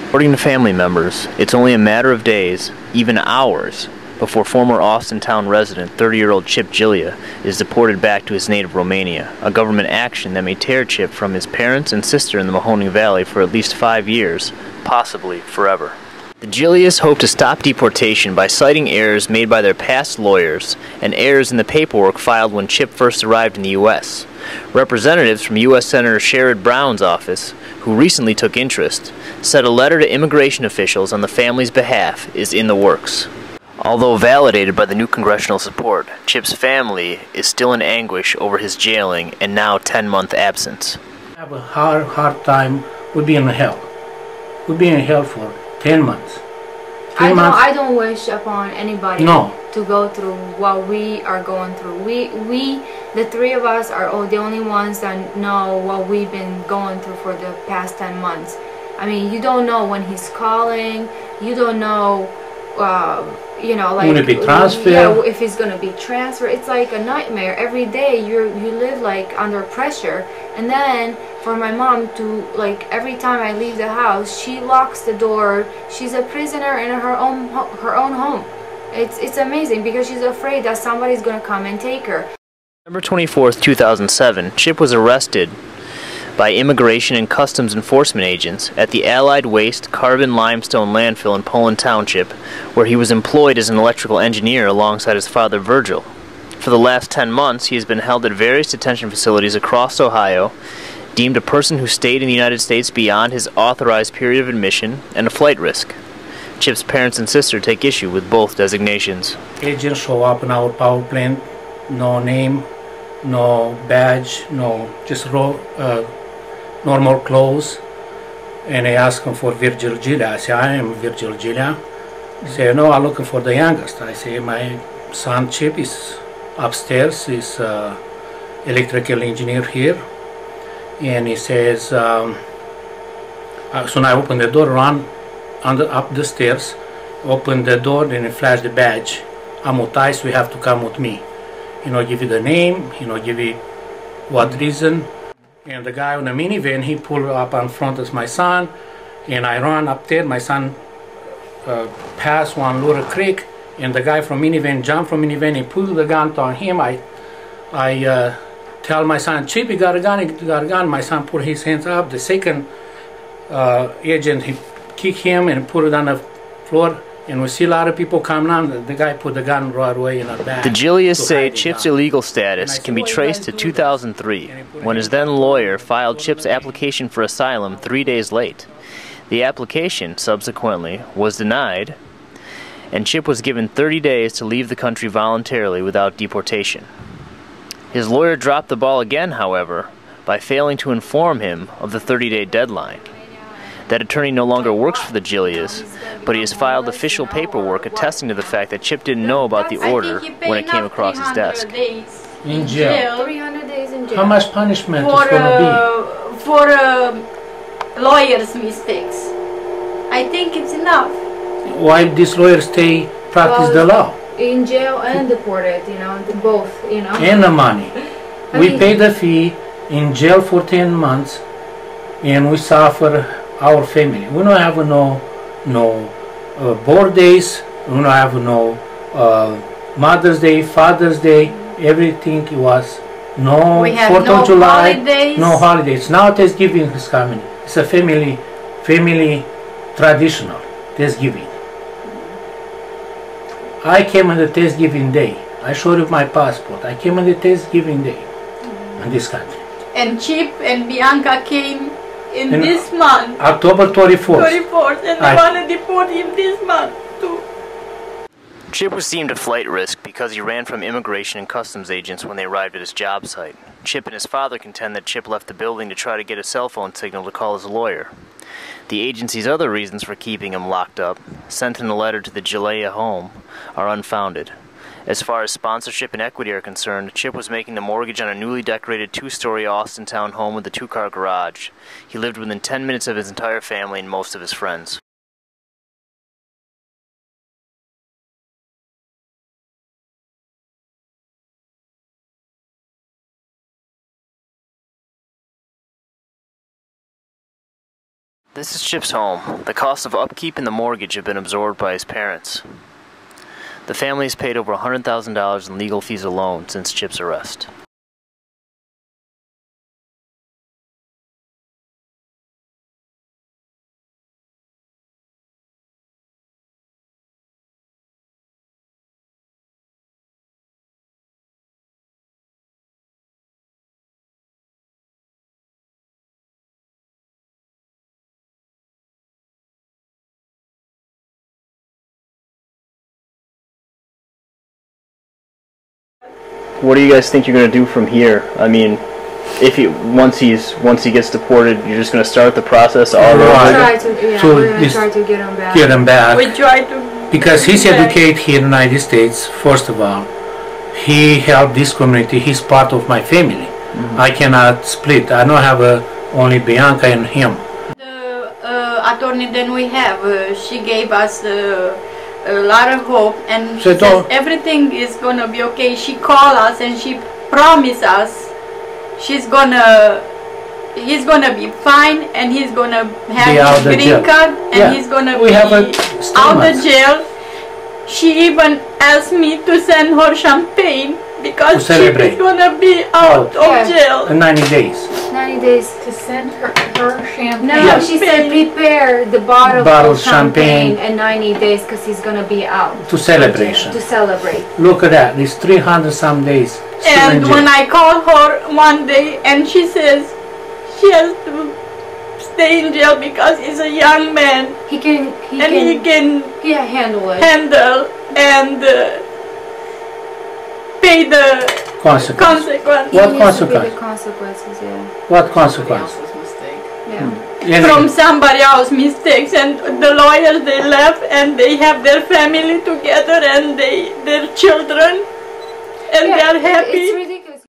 According to family members, it's only a matter of days, even hours, before former Austintown resident 30-year-old Chip Gilea is deported back to his native Romania, a government action that may tear Chip from his parents and sister in the Mahoning Valley for at least 5 years, possibly forever. The Gileas hope to stop deportation by citing errors made by their past lawyers and errors in the paperwork filed when Chip first arrived in the U.S. Representatives from U.S. Senator Sherrod Brown's office, who recently took interest, said a letter to immigration officials on the family's behalf is in the works. Although validated by the new congressional support, Chip's family is still in anguish over his jailing and now 10-month absence. I have a hard time. We'll be in hell. We'll be in hell for 10 months. I don't wish upon anybody no. to go through what we are going through. We, the three of us, are the only ones that know what we've been going through for the past 10 months. I mean, you don't know when he's calling. You don't know, you know, like gonna be transferred. Yeah, if he's gonna be transferred. It's like a nightmare. Every day you live like under pressure. And then for my mom to, like, every time I leave the house, she locks the door. She's a prisoner in her own home. It's amazing because she's afraid that somebody's gonna come and take her. November 24th, 2007, Chip was arrested by Immigration and Customs Enforcement agents at the Allied Waste Carbon Limestone landfill in Poland Township, where he was employed as an electrical engineer alongside his father Virgil. For the last 10 months, he has been held at various detention facilities across Ohio, deemed a person who stayed in the United States beyond his authorized period of admission, and a flight risk. Chip's parents and sister take issue with both designations. Agents show up in our power plant, no name, no badge, no, just normal clothes, and I ask him for Virgil Gilea. I say, I am Virgil Gilea. He say, no, I'm looking for the youngest. I say, my son Chip is upstairs, he's electrical engineer here. And he says, so I open the door, run up the stairs, open the door, then he flash the badge. I'm with ICE, we have to come with me. You know, give you the name, you know, give you what reason. And the guy on the minivan, he pulled up in front of my son, and I run up there. My son passed one little creek, and the guy from minivan jumped from minivan. He pulled the gun on him. I tell my son, Chip, you got a gun, you got a gun. My son put his hands up. The second agent, he kicked him and put it on the floor. And we see a lot of people coming on. The guy put the gun right away in our back. The Gileas say Chip's illegal status can be traced to 2003, when his then lawyer filed Chip's application for asylum 3 days late. The application, subsequently, was denied, and Chip was given 30 days to leave the country voluntarily without deportation. His lawyer dropped the ball again, however, by failing to inform him of the 30-day deadline. That attorney no longer works for the Gileas, but he has filed official paperwork attesting to the fact that Chip didn't know about the order when it came across his desk. In jail. 300 days in jail. How much punishment is going to be? For lawyers' mistakes. I think it's enough. Why these lawyers practice the law? In jail and deported, you know, both, you know. And the money. We pay the fee, in jail for 10 months, and we suffer our family. We don't have no birth days. We don't have no Mother's Day, Father's Day. Everything was no 4th of July, holidays. No holidays. Now Thanksgiving is coming. It's a family traditional Thanksgiving. I came on the Thanksgiving Day. I showed you my passport. I came on the Thanksgiving Day in this country. And Chip and Bianca came in this month. October 24th. 24th, and they want to deport him this month too. Chip was deemed a flight risk because he ran from immigration and customs agents when they arrived at his job site. Chip and his father contend that Chip left the building to try to get a cell phone signal to call his lawyer. The agency's other reasons for keeping him locked up, sent in a letter to the Gilea home, are unfounded. As far as sponsorship and equity are concerned, Chip was making the mortgage on a newly decorated 2-story Austintown home with a 2-car garage. He lived within 10 minutes of his entire family and most of his friends. This is Chip's home. The cost of upkeep and the mortgage have been absorbed by his parents. The family has paid over $100,000 in legal fees alone since Chip's arrest. What do you guys think you're going to do from here? I mean, once he gets deported, you're just going to start the process all over again? We're going to try to get him back. Get him back. We try to... Because he's educated here in the United States, first of all. He helped this community. He's part of my family. I cannot split. I don't have only Bianca and him. The attorney that we have, she gave us a lot of hope, and she says everything is gonna be okay. She called us and she promised us he's gonna be fine, and he's gonna have his green card, and he's gonna be out of jail. She even asked me to send her champagne because she's gonna be out of jail in 90 days. 90 days to send her champagne. No, she said prepare the bottle of champagne in 90 days because he's gonna be out. To celebration. To celebrate. Look at that. It's 300 some days. And when I called her one day, and she says she has to stay in jail because he's a young man. He can handle and pay the consequences. What consequences? The consequences, yeah. What consequences? Yeah. From somebody else's mistakes, and the lawyers, they left, and they have their family together, and their children, and they're happy. It's ridiculous.